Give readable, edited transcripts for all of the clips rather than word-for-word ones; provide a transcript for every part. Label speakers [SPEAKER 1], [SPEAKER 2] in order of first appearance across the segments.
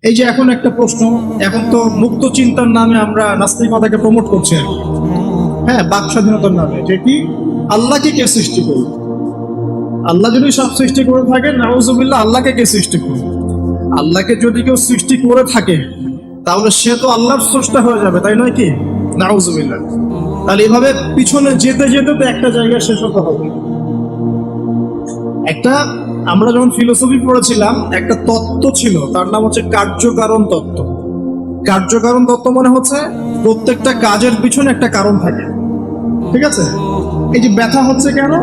[SPEAKER 1] এই যে এখন একটা প্রশ্ন, এখন তো মুক্ত চিন্তার নামে আমরা নাস্তিকতাকে প্রমোট করছি আর কি। হ্যাঁ, বাক স্বাধীনতার নামে, যে কি আল্লাহকে কে সৃষ্টি করবে? আল্লাহ যদি সব সৃষ্টি করে থাকে, নাউজুবিল্লাহ, আল্লাহকে কে সৃষ্টি করবে? আল্লাহকে যদি কেউ সৃষ্টি করে থাকে তাহলে সে তো আল্লাহর স্রষ্টা হয়ে যাবে, তাই নয় কি? নাউজুবিল্লাহ। তাহলে এভাবে পিছনে যেতে যেতে তো একটা জায়গায় শেষ হতে হবে। একটা, আমরা যখন ফিলোসফি পড়েছিলাম একটা তত্ত্ব ছিল, তার নাম হচ্ছে কার্যকারণ তত্ত্ব। কার্যকারণ তত্ত্ব মানে হচ্ছে প্রত্যেকটা কাজের পিছনে একটা কারণ থাকে। ঠিক আছে? এই যে ব্যথা হচ্ছে কেন,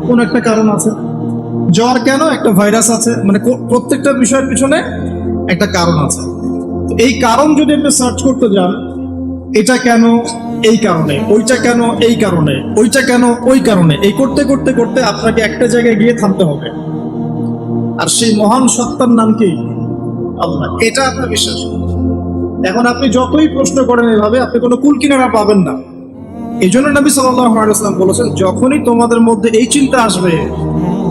[SPEAKER 1] কোন একটা কারণ আছে। জ্বর কেন, একটা ভাইরাস আছে। মানে প্রত্যেকটা বিষয়ের পিছনে একটা কারণ আছে। এই কারণ যদি আপনি সার্চ করতে যান, এটা কেন এই কারণে, ওইটা কেন এই কারণে, ওইটা কেন ওই কারণে, এই করতে করতে করতে আপনাকে একটা জায়গায় গিয়ে থামতে হবে। আর সেই মহান সত্তার নাম কি? আল্লাহ। এটা আপনার বিশ্বাস। এখন আপনি যতই প্রশ্ন করেন এভাবে, আপনি কোনো কুল কিনারা পাবেন না। এই জন্য নবী সাল্লাল্লাহু আলাইহি ওয়াসাল্লাম বলেছেন, যখনই তোমাদের মধ্যে এই চিন্তা আসবে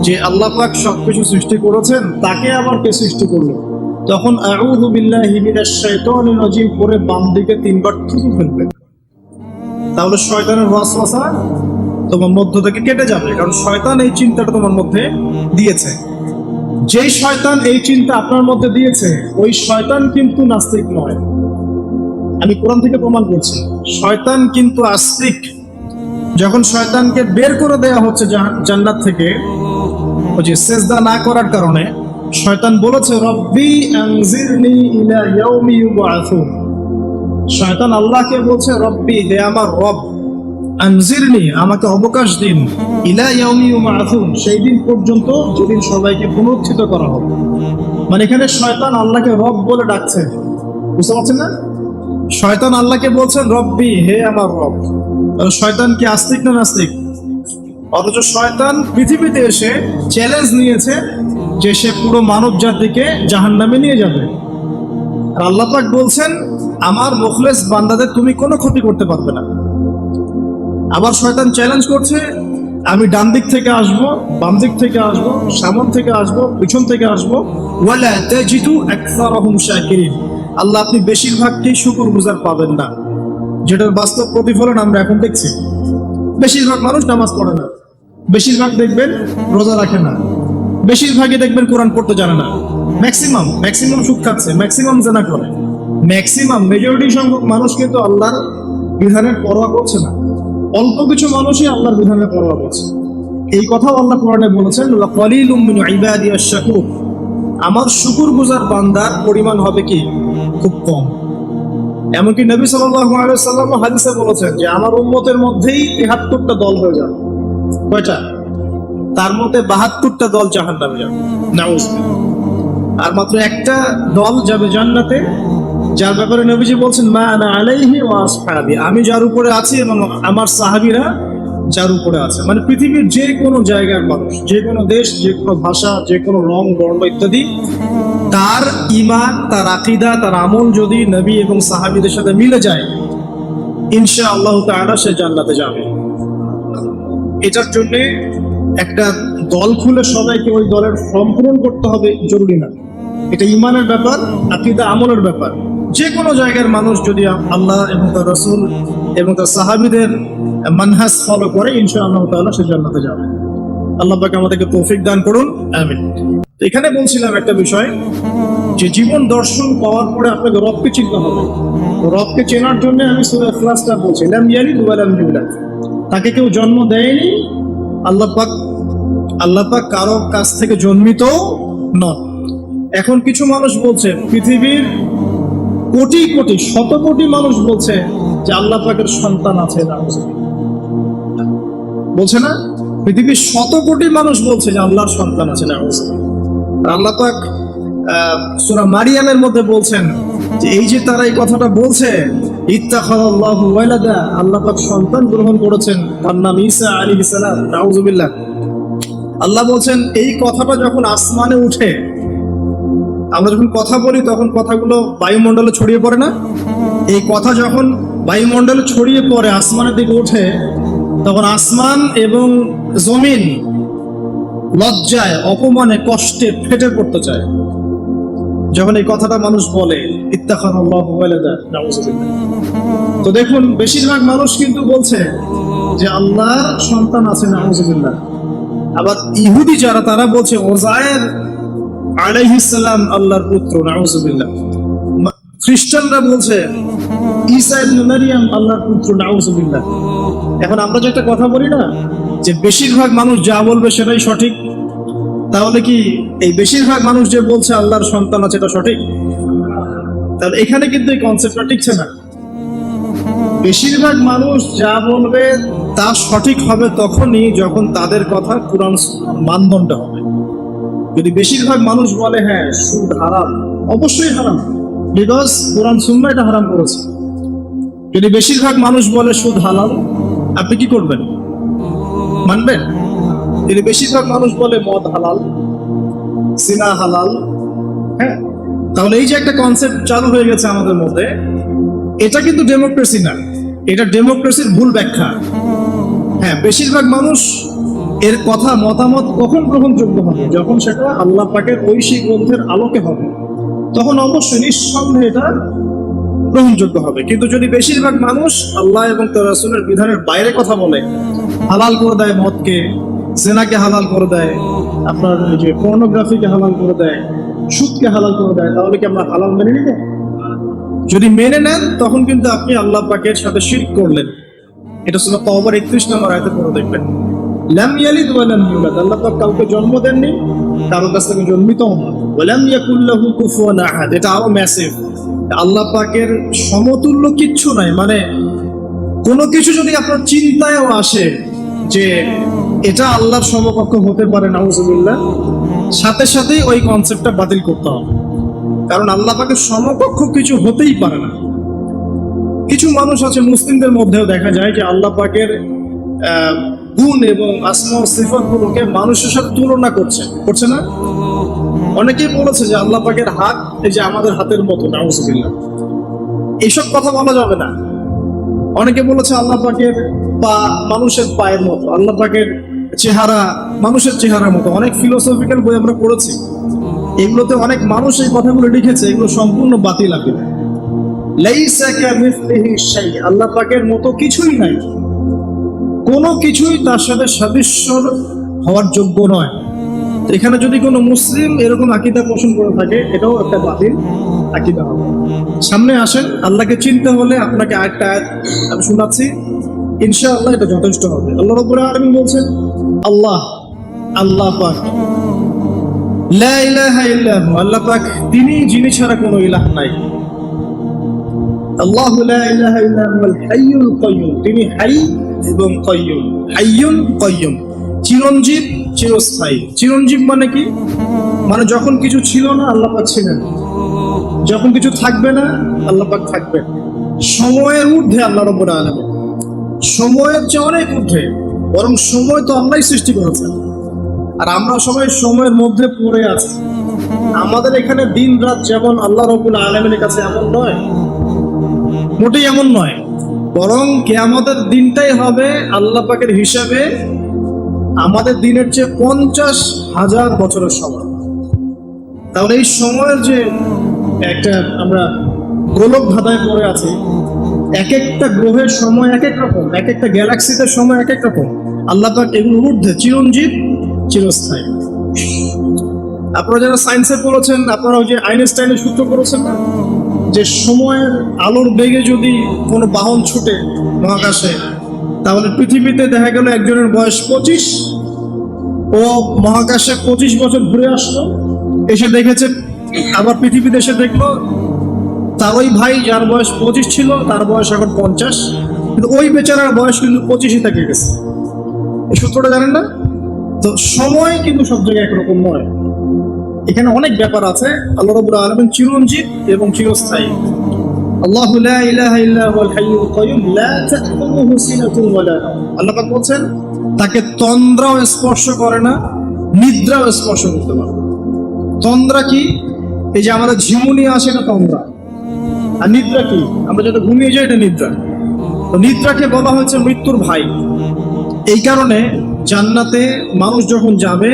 [SPEAKER 1] যে আল্লাহ পাক সবকিছু সৃষ্টি করেছেন, তাকে আবার কে সৃষ্টি করলো, তখন আউযু বিল্লাহি মিনাশ শাইতানির রাজিম করে বাম দিকে 3 বার থুতু ফেলবে। তাহলে শয়তানের ওয়াসওয়াসা তোমার মধ্য থেকে কেটে যাবে, কারণ শয়তান এই চিন্তাটা তোমার মধ্যে দিয়েছে। যেই শয়তান এই চিন্তা আপনার মধ্যে দিয়েছে, ওই শয়তান কিন্তু নাস্তিক নয়। আমি কোরআন থেকে প্রমাণ করছি, শয়তান কিন্তু আস্তিক। যখন শয়তানকে বের করে দেয়া হচ্ছে জান্নাত থেকে, ওই যে সেজদা না করার কারণে, শয়তান বলেছে রব্বি আনজিরনি ইলা ইয়াউমি ইউবআসুন। শয়তান আল্লাহকে বলছে, রব্বি, হে আমার রব, আনজিরনি, আমাকে অবকাশ দিন, ইলা ইয়াউমি ইউবআসুন, সেই দিন পর্যন্ত যেদিন সবাইকে পুনরুত্থিত করা হবে। মানে এখানে শয়তান আল্লাহকে রব বলে ডাকছে, বুঝতে পারছেন না? শয়তান আল্লাহকে বলছেন রব্বি, হে আমার রব। শয়তান কি আস্তিক না নাস্তিক? অথচ শয়তান পৃথিবীতে এসে চ্যালেঞ্জ নিয়েছে যে সে পুরো মানব জাতিকে জাহান্নামে নিয়ে যাবে। আর আল্লাহ পাক বলছেন, আমার মুখলেস বান্দাদের তুমি কোনো ক্ষতি করতে পারবে না। আবার শয়তান চ্যালেঞ্জ করছে, আমি ডান দিক থেকে আসবো, বাম দিক থেকে আসবো, সামন থেকে আসবো, পিছন থেকে আসবো, ওয়ালা তাজিদু আকসারহুম শাকিরিন। আল্লাহ, আপনি বেশিরভাগকেই শুকরগুজার পাবেন না। যেটার বাস্তব প্রতিফলন আমরা এখন দেখছি। বেশিরভাগ মানুষ নামাজ পড়ে না, বেশিরভাগ দেখবেন রোজা রাখে না, বেশিরভাগই দেখবেন কোরআন পড়তে জানে না। ম্যাক্সিমাম সুদ খাচ্ছে, ম্যাক্সিমাম জেনা করে, ম্যাক্সিমাম মেজরিটি সংখ্যক মানুষ কিন্তু আল্লাহর বিধানের পরোয়া করছে না। অল্প কিছু মানুষই আল্লাহর বিধানের পরোয়া করছে। এই কথাও আল্লাহ কোরআনে বলেছেন, ওয়াকালিলুম মিন ইবাদিয়াশ শাকুর, আমার শুকরগুজার বান্দার পরিমাণ হবে কি? খুব কম। এমনকি নবী সাল্লাল্লাহু আলাইহি ওয়াসাল্লাম হাদিসে বলেছেন যে আমার উম্মতের মধ্যেই ৭৩টা দল হয়ে যাবে। কয়টা? তার মধ্যে ৭২টা দল জাহান্নামে যাবে, নাউজুবিল্লাহ। আর মাত্র একটা দল যাবে জান্নাতে, যার ব্যাপারে নবীজি বলছেন, মা আনা আলাইহি ওয়া আসহাবি, আমি যার উপরে আছি এবং আমার সাহাবীরা যার উপরে আছে। মানে পৃথিবীর যে কোনো জায়গার মানুষ, যে কোনো দেশ, যে কোনো ভাষা, যে কোনো রং বর্ণ ইত্যাদি, তার ঈমান, তার আকীদা, তার আমল যদি নবী এবং সাহাবীদের সাথে মিলে যায়, ইনশাআল্লাহ তাআলা সে জান্নাতে যাবে। এটার জন্য একটা দল খুলে সবাইকে ওই দলের ফর্ম পূরণ করতে হবে জরুরি না। এটা ঈমানের ব্যাপার, আকীদা আমলের ব্যাপার। যে কোনো জায়গার মানুষ যদি আল্লাহ এবং তার রাসূল এবং তার সাহাবীদের মানহাজ ফলো করে, ইনশাআল্লাহ তাআলা সে জান্নাতে যাবে। আল্লাহ পাক আমাদেরকে তৌফিক দান করুন, আমিন। এখানে বলছিলাম একটা বিষয়, যে জীবন দর্শন পাওয়ার পরে আপনাকে রবকে চিনতে হবে। রবকে চেনার জন্য আমি সূরা ইখলাসটা বলছি, লাম ইয়ালিদ ওয়া লাম ইউলাদ, তাকে কেউ জন্ম দেয়নি। আল্লাহ পাক কারো কাছ থেকে জন্মিত নন। এখন কিছু মানুষ বলছে, পৃথিবীর কোটি কোটি শত কোটি মানুষ বলছে যে আল্লাহ পাকের সন্তান আছে, বলছে না? পৃথিবীর শত কোটি মানুষ বলছে যে আল্লাহর সন্তান আছে না। আল্লাহ পাক সূরা মারিয়ামের মধ্যে বলছেন যে এই যে তারা এই কথাটা বলছে, ইত্তাখাযাল্লাহু ওয়ালাদা, আল্লাহ পাক সন্তান গ্রহণ করেছেন, তার নাম ঈসা আলাইহিস সালাম, নাউযুবিল্লাহ। আল্লাহ বলছেন এই কথাটা যখন আসমানে উঠে, আমরা যখন কথা বলি তখন কথাগুলো বায়ুমণ্ডলে ছড়িয়ে পড়ে না? এই কথা যখন বায়ুমণ্ডলে ছড়িয়ে পড়ে, আসমানের দিকে ওঠে, তখন আসমান এবং জমিন লজ্জায়, অপমানে, কষ্টে ফেটে পড়তে চায়। যখন এই কথাটা মানুষ বলে ইত্তাখাযাল্লাহু ওয়ালাদা, নাউযুবিল্লাহ। তো দেখুন বেশিরভাগ মানুষ কিন্তু বলছে যে আল্লাহর সন্তান আছে, নাউযুবিল্লাহ। আবার ইহুদি যারা, তারা বলছে ওযায়ের আলাইহিস সালাম আল্লাহর পুত্র, নাউযুবিল্লাহ। খ্রিস্টানরা বলছে ঈসা ইবনে মারইয়াম আল্লাহর পুত্র, নাউযুবিল্লাহ। এখন আমরা যে একটা কথা বলি না, যে বেশিরভাগ মানুষ যা বলবে সেটাই সঠিক, তাহলে কি এই বেশিরভাগ মানুষ যে বলছে আল্লাহর সন্তান আছে এটা সঠিক? তাহলে এখানে কিন্তু এই কনসেপ্টটা টিকছে না। বেশিরভাগ মানুষ যা বলবে তা সঠিক হবে তখনই যখন তাদের কথা কোরআন সুন্নাহর মানদণ্ড হবে। যদি বেশিরভাগ মানুষ বলে হ্যাঁ সুদ হারাম, অবশ্যই হারাম, বিকজ কোরআন সুন্নাহ এটা হারাম করেছে। যদি বেশিরভাগ মানুষ বলে সুদ হালাল, আপনি কি করবেন? মানবেন? যদি বেশিরভাগ মানুষ বলে মদ হালাল, সিনা হালাল, হ্যাঁ, তাহলে এই যে একটা কনসেপ্ট চালু হয়ে গেছে আমাদের মধ্যে, এটা কিন্তু ডেমোক্রেসি না, এটা ডেমোক্রেসির ভুল ব্যাখ্যা। হ্যাঁ, বেশিরভাগ মানুষ এর কথা মতামত কখন গ্রহণযোগ্য হবে? যখন সেটা আল্লাহ পাকের ঐশী গ্রন্থের আলোকে হবে, তখন অবশ্যই নিঃসন্দেহে এটা গ্রহণযোগ্য হবে। কিন্তু যদি বেশিরভাগ মানুষ আল্লাহ এবং তার রাসূলের বিধানের বাইরে কথা বলে, হালাল করে দেয় মদকে, জেনাকে হালাল করে দেয়, আপনার এই যে পর্নোগ্রাফিকে হালাল করে দেয়, সুদকে হালাল করে দেয়, তাহলে কি আমরা হালাল মেনে নিব? যদি মেনে নেন তখন কিন্তু আপনি আল্লাহ পাকের সাথে শিরক করলেন। এটা সূরা তাওবার 31 নম্বর আয়াতে পড়ে দেখবেন। লাম ইয়ালিদ ওয়া লাম ইউলাদ, আল্লাহ পাক কাউকে জন্ম দেননি, কারো কাছ থেকে জন্মিত হন। ওয়া লাম ইয়াকুল লাহু কুফুয়ান আহাদ, এটা আরো ম্যাসিভ। আল্লাহ পাকের সমতুল্য কিচ্ছু নাই। মানে কোনো কিছু যদি আপনার চিন্তায়ও আসে যে এটা আল্লাহর সমকক্ষ হতে পারে, নাউযুবিল্লাহ, সাথে সাথেই ওই কনসেপ্টটা বাতিল করতে হবে। কারণ আল্লাহ পাকের সমকক্ষ কিছু হতেই পারে না। কিছু মানুষ আছে মুসলিমদের মধ্যেও দেখা যায় যে আল্লাহ পাকের গুণ এবং আসমা ও সিফাতগুলোকে মানুষের সাথে তুলনা করছে না? অনেকেই বলেছে যে আল্লাহ পাকের হাত এই যে আমাদের হাতের মতো, নাউযুবিল্লাহ। এইসব কথা বলা যাবে না। অনেকে বলেছে আল্লাহ পাকের পা মানুষের পায়ের মতো, আল্লাহ পাকের চেহারা মানুষের চেহারার মতো। অনেক ফিলোসফিক্যাল বই আমরা পড়েছি, এগুলোতে অনেক মানুষ এই কথাগুলো লিখেছে, এগুলো সম্পূর্ণ বাতিল আকিদা। লাইসা কামিসলিহি শাই, আল্লাহ পাকের মতো কিছুই নাই, কোনো কিছুই তার সাথে সাদৃশ্য হওয়ার যোগ্য নয়। এখানে যদি কোনো মুসলিম এরকম আকীদা পোষণ করে থাকে, এটাও একটা বাতিল আকীদা হবে। সামনে আসেন, আল্লাহকে চিনতে হলে আপনাকে আরেকটা আয়াত আমি শোনাচ্ছি, ইনশাআল্লাহ এটা যথেষ্ট হবে। আল্লাহ রাব্বুল আলামিন বলছেন, আল্লাহ, আল্লাহ পাক, লা ইলাহা ইল্লাহু, আল্লাহ পাক তিনি যিনি ছাড়া কোনো ইলাহ নাই। আল্লাহু লা ইলাহা ইল্লা হুয়াল হাইয়ুল কাইয়্যুম, তিনি হাই এবং কাইয়্যুম। হাইয়ুন কাইয়্যুম, চিরঞ্জীব, চিরস্থায়ী। চিরঞ্জীব মানে কি? মানে যখন কিছু ছিল না আল্লাহ পাক ছিলেন, যখন কিছু থাকবে না আল্লাহ পাক থাকবেন। সময়ের ঊর্ধ্বে আল্লাহ রাব্বুল আলামিন, সময়ের চেয়ে অনেক ঊর্ধ্বে, বরং সময় তো আল্লাহই সৃষ্টি করেছেন, আর আমরা সবাই সময়ের মধ্যে পড়ে আছি। আমাদের এখানে দিন রাত যেমন আল্লাহ রাব্বুল আলামিনের কাছে এমন নয়, মোটেই এমন নয়, বরং কিয়ামতের দিনটাই হবে আল্লাহ পাকের হিসাবে আমাদের দিনের চেয়ে 50,000 বছরের সমান। তাহলে এই সময়ের যে একটা আমরা গোলক ধাঁধায় পড়ে আছি, এক একটা গ্রহের সময় এক এক রকম, এক একটা গ্যালাক্সিতে সময় এক এক রকম। আল্লাহ পাক এগুলোর ঊর্ধ্বে, চিরঞ্জীব, চিরস্থায়ী। আপনারা যারা সায়েন্সে পড়েছেন, আপনারা ওই যে আইনস্টাইনের সূত্র পড়েছেন না, যে সময়ের আলোর বেগে যদি কোনো বাহন ছুটে মহাকাশে, তাহলে পৃথিবীতে দেখা গেল একজনের বয়স 25, ও মহাকাশে 25 বছর ঘুরে আসলো, এসে দেখেছে, আবার পৃথিবীতে এসে দেখলো তার ওই ভাই যার বয়স 25 ছিল তার বয়স এখন 50, কিন্তু ওই বেচারার বয়স কিন্তু 25ই থেকে গেছে। এই সূত্রটা জানেন না? তো সময় কিন্তু সব জায়গায় একরকম নয়, এখানে অনেক ব্যাপার আছে। আল্লাহ রাব্বুল আলামিন চিরঞ্জীব এবং চিরস্থায়ী। আল্লাহু লা ইলাহা ইল্লা হুয়াল হাইয়ুল কাইয়্যুম লা তাখুযুহু সিনাতুন ওয়া লা নাওম, আল্লাহ পাক বলেন তাকে তন্দ্রাও স্পর্শ করে না, নিদ্রাও স্পর্শ করতে পারে না। তন্দ্রা কি? এই যে আমাদের ঝিমুনি আসে, এটা তন্দ্রা। আর নিদ্রা কি? আমরা যেটা ঘুমিয়ে যাই, এটা নিদ্রা। তো নিদ্রাকে বলা হয়েছে মৃত্যুর ভাই। এই কারণে জান্নাতে মানুষ যখন যাবে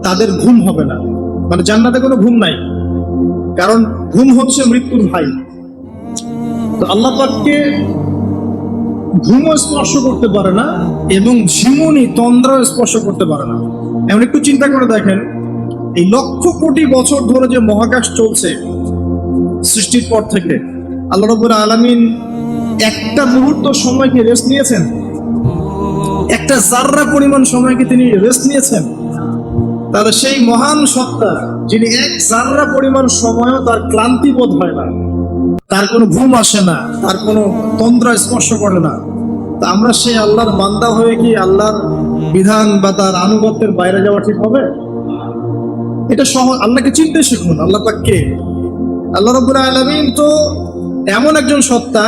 [SPEAKER 1] তাদের ঘুম হবে না, মানে জান্নাতে কোনো ঘুম নাই। কারণ ঘুম হচ্ছে মৃত্যুর ভাই। তো আল্লাহ পাককে ঘুমও স্পর্শ করতে পারে না এবং ঝিমুনি তন্দ্রাও স্পর্শ করতে পারে না। এমন একটু চিন্তা করে দেখেন, এই লক্ষ কোটি বছর ধরে যে মহাকাশ চলছে সৃষ্টির পর থেকে, আল্লাহ রাব্বুল আলামিন একটা মুহূর্ত সময় কি রেস্ট নিয়েছেন? একটা জাররা পরিমাণ সময় কি তিনি রেস্ট নিয়েছেন? তাহলে সেই মহান সত্তা যিনি এক জাররা পরিমাণ সময়ও তার ক্লান্তি বোধ হয় না, তার কোনো ঘুম আসে না, তার কোনো তন্দ্রা স্পর্শ করে না, তা আমরা সেই আল্লাহর বান্দা হয়ে কি আল্লাহর বিধান বা তার আনুগত্যের বাইরে যাওয়া ঠিক হবে? এটা সহজ। আল্লাহকে চিনতে শিখুন। আল্লাহ পাক কে? আল্লাহ রাব্বুল আলামিন তো এমন একজন সত্তা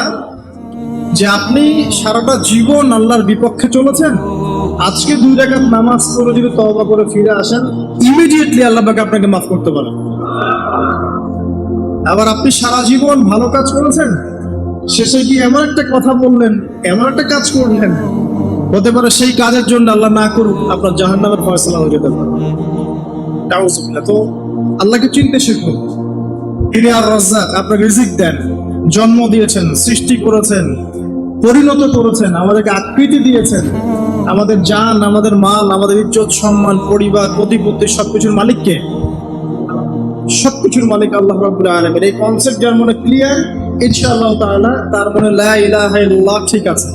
[SPEAKER 1] যে আপনি সারাটা জীবন আল্লাহর বিপক্ষে চলেছেন, আজকে 2 রাকাত নামাজ পড়ে যদি তওবা করে ফিরে আসেন, ইমিডিয়েটলি আল্লাহ পাক আপনাকে মাফ করতে পারেন। আবার আপনি সারা জীবন ভালো কাজ করেছেন, শেষে কি এমন একটা কথা বললেন, এমন একটা কাজ করলেন, হতে পারে সেই কাজের জন্য আল্লাহ না করুক আপনার জাহান্নামের ফয়সালা হয়ে যেতে পারে। নাউযুবিল্লাহ। তো আল্লাহকে চিনতে শিখুন। তিনি আর রাজ্জাক, আপনাকে রিজিক দেন, জন্ম দিয়েছেন, সৃষ্টি করেছেন, পরিণত করেছেন, আমাদেরকে আকৃতি দিয়েছেন, আমাদের জান, আমাদের মাল, আমাদের ইজ্জত সম্মান, পরিবার, প্রতিপত্তি সবকিছুর মালিককে? সবকিছুর মালিক আল্লাহ রাব্বুল আলামিন। এই কনসেপ্ট যার মনে ক্লিয়ার, ইনশাআল্লাহ তাআলা তার মনে লা ইলাহা ইল্লাল্লাহ ঠিক আছে।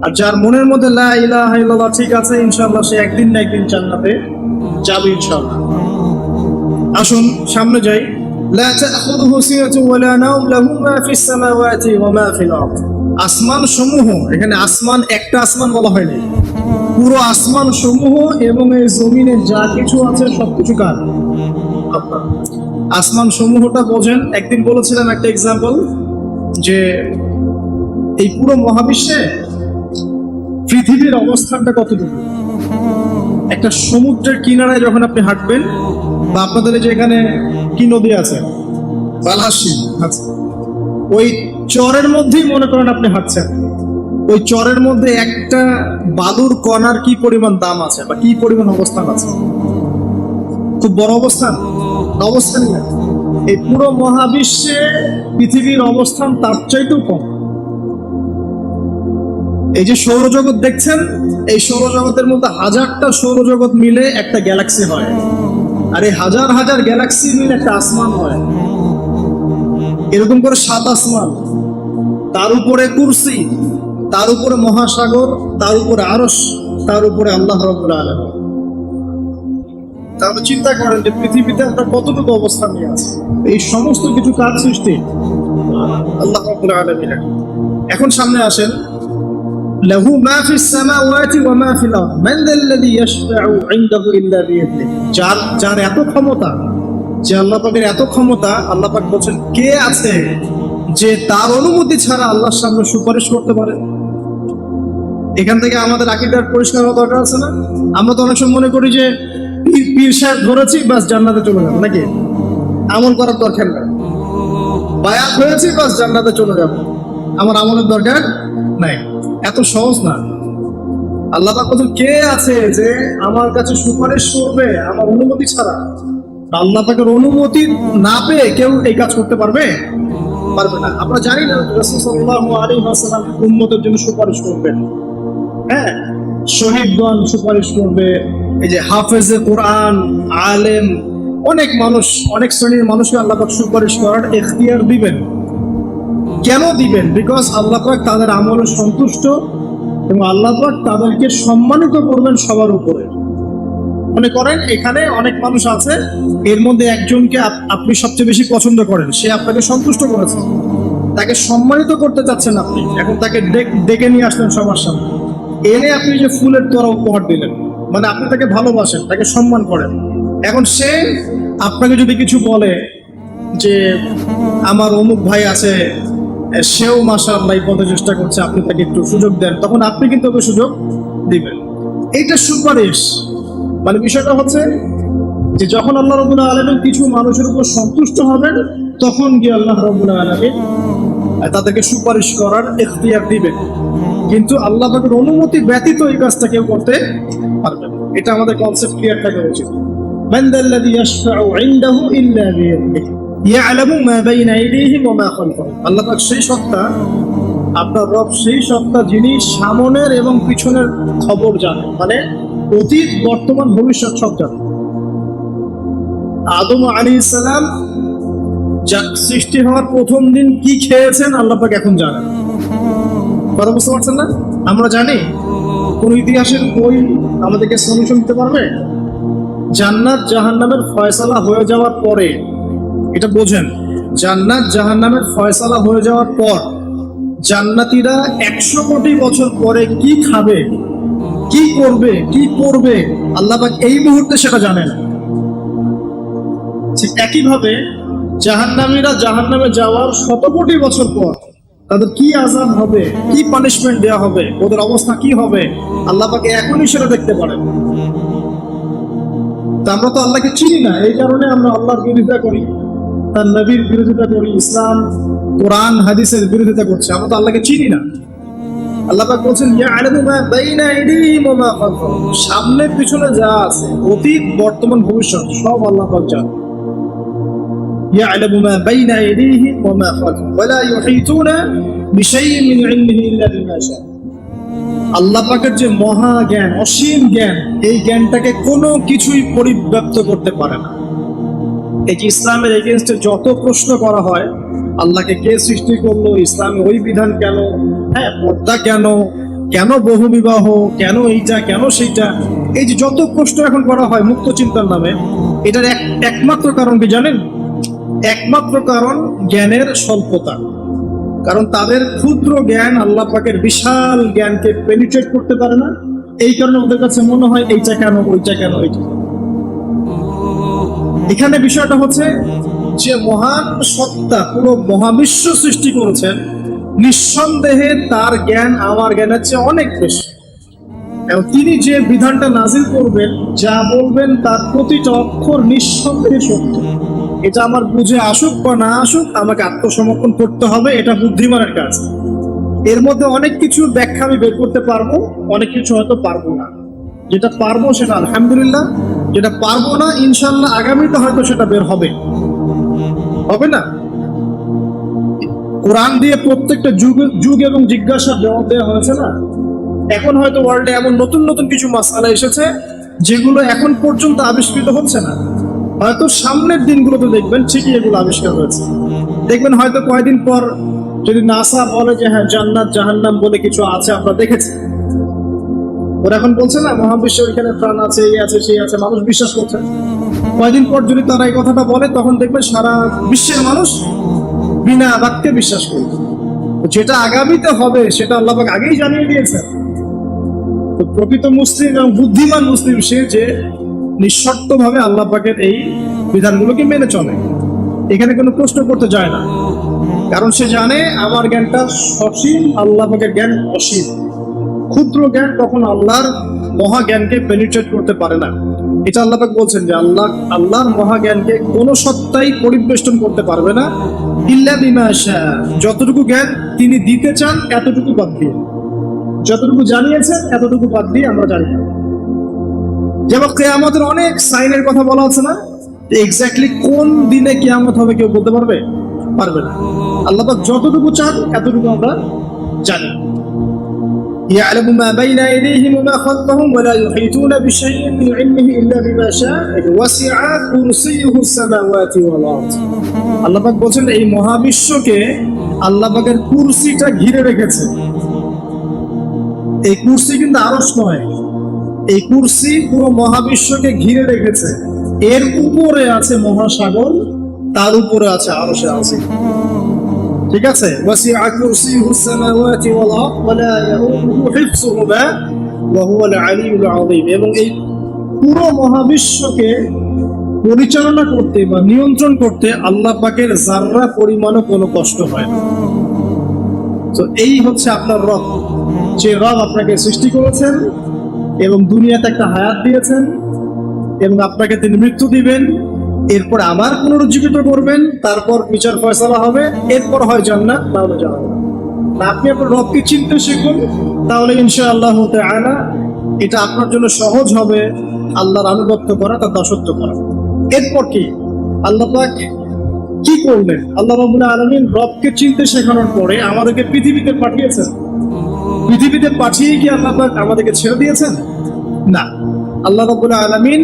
[SPEAKER 1] আর যার মনের মধ্যে লা ইলাহা ইল্লাল্লাহ ঠিক আছে, ইনশাআল্লাহ সে একদিন না একদিন জান্নাতে যাবে ইনশাআল্লাহ। আসুন সামনে যাই। লা তাখুযুহু সিনাতুন ওয়া লা নাওম, লাহু মা ফিস সামাওয়াতি ওয়া মা ফিল আরদ। আসমান সমূহ, এখানে আসমান একটা আসমান বলা হয়নি, পুরো আসমান সমূহ এবং এই জমিনে যা কিছু আছে সবকিছু কার? আপনার। আসমান সমূহটা বোঝেন। একদিন বলেছিলাম একটা এক্সাম্পল, যে এই পুরো মহাবিশ্বে পৃথিবীর অবস্থানটা কতটুকু। একটা সমুদ্রের কিনারায় যখন আপনি হাঁটবেন, বা আপনাদের যে এখানে কি নদী আছে, বালাসী, আচ্ছা, ওই চরের মধ্যেই মনে করেন আপনি হাঁটছেন, ওই চরের মধ্যে একটা বালুর কণার কি পরিমাণ দাম আছে বা কি পরিমাণ অবস্থান আছে? খুব বড় অবস্থান? অবস্থানই না। এই পুরো মহাবিশ্বে পৃথিবীর অবস্থান তার চাইতেও কম। এই যে সৌরজগৎ দেখছেন, এই সৌরজগতের মধ্যে হাজারটা সৌরজগৎ মিলে একটা গ্যালাক্সি হয়, আর এই হাজার হাজার গ্যালাক্সি মিলে একটা আসমান হয়। এরকম করে 7 আসমান, তার উপরে কুরসি, তার উপরে মহাসাগর, তার উপরে আরশ, তার উপরে আল্লাহ রাব্বুল আলামিন। তাহলে চিন্তা করেন যে পৃথিবীতে আমরা কতটুকু অবস্থান নিয়ে আছি। এই সমস্ত কিছু কার সৃষ্টি? আল্লাহ রাব্বুল আলামিন। এখন সামনে আসেন, লাহু মা ফিস সামাওয়াতি ওয়া মা ফিল আরদ, মান যাল্লাযী ইয়াশফাউ ইনদাহু ইল্লা বিইذনিহি। যার এত ক্ষমতা, যে আল্লাহ পাকের এত ক্ষমতা, আল্লাহ পাক বলেন কে আছে যে তার অনুমতি ছাড়া আল্লাহর সামনে সুপারিশ করতে পারে? এখান থেকে আমাদের আকীদার পরিষ্কার হওয়া দরকার আছে না? আমরা তো অনেক সময় মনে করি যে পীর সাহেব ধরেছি বাস জান্নাতে চলে যাবো, নাকি? আমল করার দরকার নেই, বায়াত হয়েছি বাস জান্নাতে চলে যাবো, আমার আমলের দরকার নাই। এত সহজ না। আল্লাহ পাক বলেন কে আছে যে আমার কাছে সুপারিশ করবে আমার অনুমতি ছাড়া? আল্লাহ পাকের অনুমতি না পেয়ে কেউ এই কাজ করতে পারবে? পারবে না। আমরা জানি না রাসূল সাল্লাল্লাহু আলাইহি ওয়াসাল্লাম উম্মতের জন্য সুপারিশ করবেন। হ্যাঁ, শহীদগণ সুপারিশ করবে, এই যে হাফেজে কোরআন, আলেম, অনেক মানুষ, অনেক শ্রেণীর মানুষকে আল্লাহ পাক সুপারিশ করার ইখতিয়ার দিবেন। কেন দিবেন? বিকজ আল্লাহ পাক তাদের আমলে সন্তুষ্ট এবং আল্লাহ পাক তাদেরকে সম্মানিত করবেন সবার উপরে। মনে করেন এখানে অনেক মানুষ আছে, এর মধ্যে একজনকে আপনি সবচেয়ে বেশি পছন্দ করেন, সে আপনাকে সন্তুষ্ট করেছে, তাকে সম্মানিত করতে চাচ্ছেন আপনি, এখন তাকে ডেকে নিয়ে আসলেন সবার সামনে, এনে আপনি যে ফুলের তোড়া উপহার দিলেন, মানে আপনি তাকে ভালোবাসেন, তাকে সম্মান করেন। এখন সে আপনাকে যদি কিছু বলে যে আমার অমুক ভাই আছে, সেও মাশাআল্লাহ এই পথে চেষ্টা করছে, আপনি তাকে একটু সুযোগ দেন, তখন আপনি কিন্তু ওকে সুযোগ দিবেন। এইটা সুপারিশ। মানে বিষয়টা হচ্ছে যে যখন আল্লাহ রাব্বুল আলামিন কিছু মানুষের উপর সন্তুষ্ট হবেন, তখন গিয়ে আল্লাহ রাব্বুল আলামিন তাদেরকে সুপারিশ করার ইখতিয়ার দিবেন। কিন্তু আল্লাহ পাকের অনুমতি ব্যতীত এই কাজটা কেউ করতে পারবে না। এটা আমাদের কনসেপ্ট ক্লিয়ার থাকা উচিত। মান যাল্লাযী ইয়াশফাউ ইনদাহু ইল্লা বিইذনিহি। ইয়ালামু মা বাইনা আইদিহিম ওয়া মা খালফাহুম। আল্লাহ পাক সেই সত্তা, আপনার রব সেই সত্তা যিনি সামনের এবং পিছনের খবর জানেন, মানে অতীত, বর্তমান, ভবিষ্যৎ সব জানেন। আদম আলাইহিস সালাম সৃষ্টি হওয়ার প্রথম দিন কি খেয়েছেন আল্লাহ পাক এখন জানেন। কথা বুঝতে পারছেন না? আমরা জানি? কোন ইতিহাসের বই আমাদেরকে সলিউশন দিতে পারবে? জান্নাত জাহান্নামের ফয়সালা হয়ে যাওয়ার পরে, এটা বোঝেন, জান্নাত জাহান্নামের ফয়সালা হয়ে যাওয়ার পর জান্নাতীরা 100 কোটি বছর পরে কি খাবে, কি করবে, কি করবে, আল্লাহ পাক এই মুহূর্তে সেটা জানেন। ঠিক একইভাবে জাহান্নামীরা জাহান্নামে যাওয়ার 100 কোটি বছর পর তাদের কি আযাব হবে, কি পানিশমেন্ট দেওয়া হবে, ওদের অবস্থা কি হবে, আল্লাহ পাক এখনই সেটা দেখতে পারেন। তা আমরা তো আল্লাহকে চিনি না, এই কারণে আমরা আল্লাহর বিরোধিতা করি, তার নবীর বিরোধিতা করি, ইসলাম কোরআন হাদিসের বিরোধিতা করছি। আমরা তো আল্লাহকে চিনি না। আল্লাহ পাক বলছেন ইয়ালামু মা বাইনা আইদিহিম ওয়া মা খালফাহুম, সামনে পিছনে যা আছে, অতীত, বর্তমান, ভবিষ্যৎ সব আল্লাহ পাক জানেন। ইয়ালামু মা বাইনা আইদিহিম ওয়া মা খালফাহুম ওয়া লা ইউহিতুনা বিশাইইন মিন ইলমিহি ইল্লা বিমা শা। আল্লাহ পাকের যে মহা জ্ঞান, অসীম জ্ঞান, এই জ্ঞানটাকে কোনো কিছুই পরিব্যাপ্ত করতে পারে না। এই যে ইসলামের এগেইনস্টে যত প্রশ্ন করা হয়, আল্লাহকে কে সৃষ্টি করলো, ইসলামে ওই বিধান কেন, হ্যাঁ পর্দা কেন, কেন বহু বিবাহ, কেন এইটা, কেন সেইটা, এই যে যত প্রশ্ন এখন করা হয় মুক্ত চিন্তার নামে, এটার একমাত্র কারণ কি জানেন? একমাত্র কারণ জ্ঞানের স্বল্পতা। কারণ তাদের ক্ষুদ্র জ্ঞান আল্লাহ পাকের বিশাল জ্ঞানকে পেনিট্রেট করতে পারে না। এই কারণে ওদের কাছে মনে হয় এইটা কেন, ওইটা কেন, এইটা। এখানে বিষয়টা হচ্ছে যে মহান সত্তা পুরো মহাবিশ্ব সৃষ্টি করেছেন, নিঃসন্দেহে তার জ্ঞান আমার জ্ঞানের চেয়ে অনেক বেশি। এবং তিনি যে বিধানটা নাজিল করবেন, যা বলবেন, তার প্রতিটা অক্ষর নিঃসন্দেহে সত্য। এটা আমার বুঝে আসুক বা না আসুক, আমাকে আত্মসমর্পণ করতে হবে, এটা বুদ্ধিমানের কাজ। এর মধ্যে অনেক কিছু ব্যাখ্যা আমি বের করতে পারবো, অনেক কিছু হয়তো পারবো না। যেটা পারবো সেটা আলহামদুলিল্লাহ, যেটা পারবো না ইনশাল্লাহ আগামীতে হয়তো সেটা বের হবে, হবে না? কোরআন দিয়ে প্রত্যেকটা যুগ এবং জিজ্ঞাসার জবাব দেওয়া হয়েছে না? এখন হয়তো ওয়ার্ল্ডে এমন নতুন নতুন কিছু মাসআলা এসেছে যেগুলো এখন পর্যন্ত আবিষ্কৃত হচ্ছে না। হয়তো সামনের দিনগুলোতে দেখবেন ঠিকই এগুলো আবিষ্কার হয়েছে। দেখবেন হয়তো কয়েকদিন পর যদি নাসা বলে যে হ্যাঁ জান্নাত জাহান্নাম বলে কিছু আছে, আমরা দেখেছি, ওরা এখন বলছে না মহাবিশ্বের ওইখানে প্রাণ আছে, এই আছে, সেই আছে, মানুষ বিশ্বাস করছে। কয়েকদিন পর যদি তারা এই কথাটা বলে, তখন দেখবেন সারা বিশ্বের মানুষ বিনা বাক্যে বিশ্বাস করবে। যেটা আগামীতে হবে সেটা আল্লাহ পাক আগেই জানিয়ে দিয়েছেন। তো প্রকৃত মুসলিম এবং বুদ্ধিমান মুসলিম সে যে নিঃশর্তভাবে আল্লাহ পাকের এই বিধানগুলোকে মেনে চলে, এখানে কোনো প্রশ্ন করতে যায় না। কারণ সে জানে আমার জ্ঞানটা সসীম, আল্লাহ পাকের জ্ঞান অসীম। ক্ষুদ্র জ্ঞান কখন আল্লাহর মহা জ্ঞানকে পেনিট্রেট করতে পারে না। এটা আল্লাহ পাক বলছেন যে আল্লাহর মহা জ্ঞানকে কোনো সত্তাই পরিবেষ্টন করতে পারবে না, ইল্লা বিমা শা, যতটুকু জ্ঞান তিনি দিতে চান এতটুকু বাদ দিয়ে, যতটুকু জানিয়েছেন এতটুকু বাদ দিয়ে আমরা জানি না। যেমন কিয়ামতের অনেক সাইনের কথা বলা আছে না, এক্স্যাক্টলি কোন দিনে কিয়ামত হবে কেউ বলতে পারবে? পারবে না। আল্লাহ পাক যতটুকু চান এতটুকু আমরা জানি। يعلم ما بين أيديهم وما خلفهم ولا يحيطون بشيء من علمه إلا بما شاء وسع كرسيه السماوات والأرض। আল্লাহ পাক বলেন এই মহাবিশ্বকে আল্লাহ পাকের কুরসিটা ঘিরে রেখেছে। এই কুরসি কিন্তু আরশ নয়, এই কুরসি পুরো মহাবিশ্বকে ঘিরে রেখেছে। এর উপরে আছে মহাসাগর, তার উপরে আছে আরশে আজিম। ঠিক আছে? ওয়াসিআ কুরসিয়ুহুস সামাওয়াতি ওয়াল আরদ ওয়া লা ইয়াউদুহু হিফযুহুমা ওয়া হুয়াল আলিয়্যুল আযীম। এবং এই পুরো মহাবিশ্বকে পরিচালনা করতে বা নিয়ন্ত্রণ করতে আল্লাহ পাকের যাররা পরিমাণও কোনো কষ্ট হয় না। তো এই হচ্ছে আপনার রব, যে রব আপনাকে সৃষ্টি করেছেন এবং দুনিয়াতে একটা হায়াত দিয়েছেন এবং আপনাকে তিনি মৃত্যু দিবেন, এরপর আবার পুনরুজ্জীবিত করবেন, তারপর বিচার ফয়সালা হবে, এরপর হয় জান্নাত না হলে জাহান্নাম। আপনি আপনার রবকে চিনতে শিখুন, তাহলে ইনশাআল্লাহ তাআলা এটা আপনার জন্য সহজ হবে আল্লাহর আনুগত্য করা, তার দাসত্ব করা। এরপর কি আল্লাহ পাক কি করলেন? আল্লাহ রাব্বুল আলামিন রবকে চিনতে শেখানোর পরে আমাদেরকে পৃথিবীতে পাঠিয়েছেন। পৃথিবীতে পাঠিয়ে কি আল্লাহ পাক আমাদেরকে ছেড়ে দিয়েছেন? না, আল্লাহ রাব্বুল আলামিন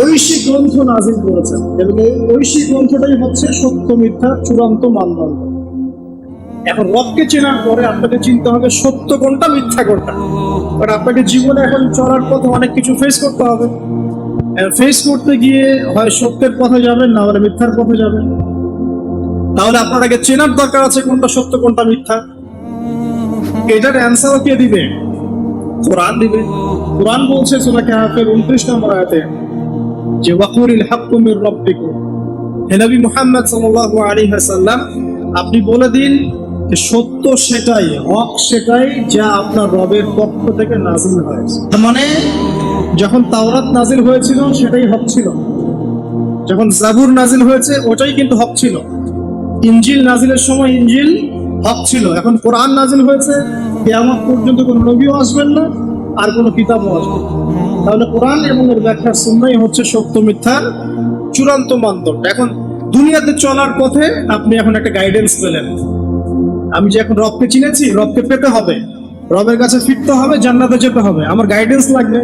[SPEAKER 1] ঐশী গ্রন্থ নাজিল করেছেন এবং এই ঐশী গ্রন্থটাই হচ্ছে সত্য মিথ্যা চূড়ান্ত মানদণ্ড। এখন রবকে চেনার পরে আপনাকে চিনতে হবে সত্য কোনটা মিথ্যা কোনটা। কারণ আপনাকে জীবনে এখন চলার পথে অনেক কিছু ফেস করতে হবে। ফেস করতে গিয়ে হয় সত্যের পথে যাবেন, না হলে মিথ্যার পথে যাবেন। তাহলে আপনার আগে চেনার দরকার আছে কোনটা সত্য কোনটা মিথ্যা। এটার অ্যান্সারও কে দিবে? কোরআন দিবে। কোরআন বলছে সূরা কাহফের 29 নম্বর আয়াতে যে ওয়াকুলিল হাক্কু মির রাব্বিকুম, হে নবী মুহাম্মদ সাল্লাল্লাহু আলাইহি ওয়াসাল্লাম আপনি বলে দিন যে সত্য সেটাই, হক সেটাই যা আপনার রবের পক্ষ থেকে নাজিল হয়েছে। তার মানে যখন তাওরাত নাজিল হয়েছিল সেটাই হক ছিল, যখন জাবুর নাজিল হয়েছে ওটাই কিন্তু হক ছিল, ইনজিল নাজিলের সময় ইনজিল হক ছিল। এখন কোরআন নাজিল হয়েছে, কিয়ামত পর্যন্ত কোনো নবীও আসবেন না আর কোনো কিতাবও আসবে না। তাহলে কোরআন এবং এর ব্যাখ্যা সুন্নাহই হচ্ছে সত্য মিথ্যার চূড়ান্ত মানদণ্ড। এখন দুনিয়াতে চলার পথে আপনি এখন একটা গাইডেন্স পেলেন। আমি যে এখন রবকে চিনেছি, রবকে পেতে হবে, রবের কাছে ফিরতে হবে, জান্নাতে যেতে হবে, আমার গাইডেন্স লাগবে।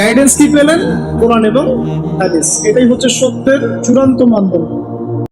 [SPEAKER 1] গাইডেন্স কি পেলেন? কোরআন এবং হাদিস। এটাই হচ্ছে সত্যের চূড়ান্ত মানদণ্ড।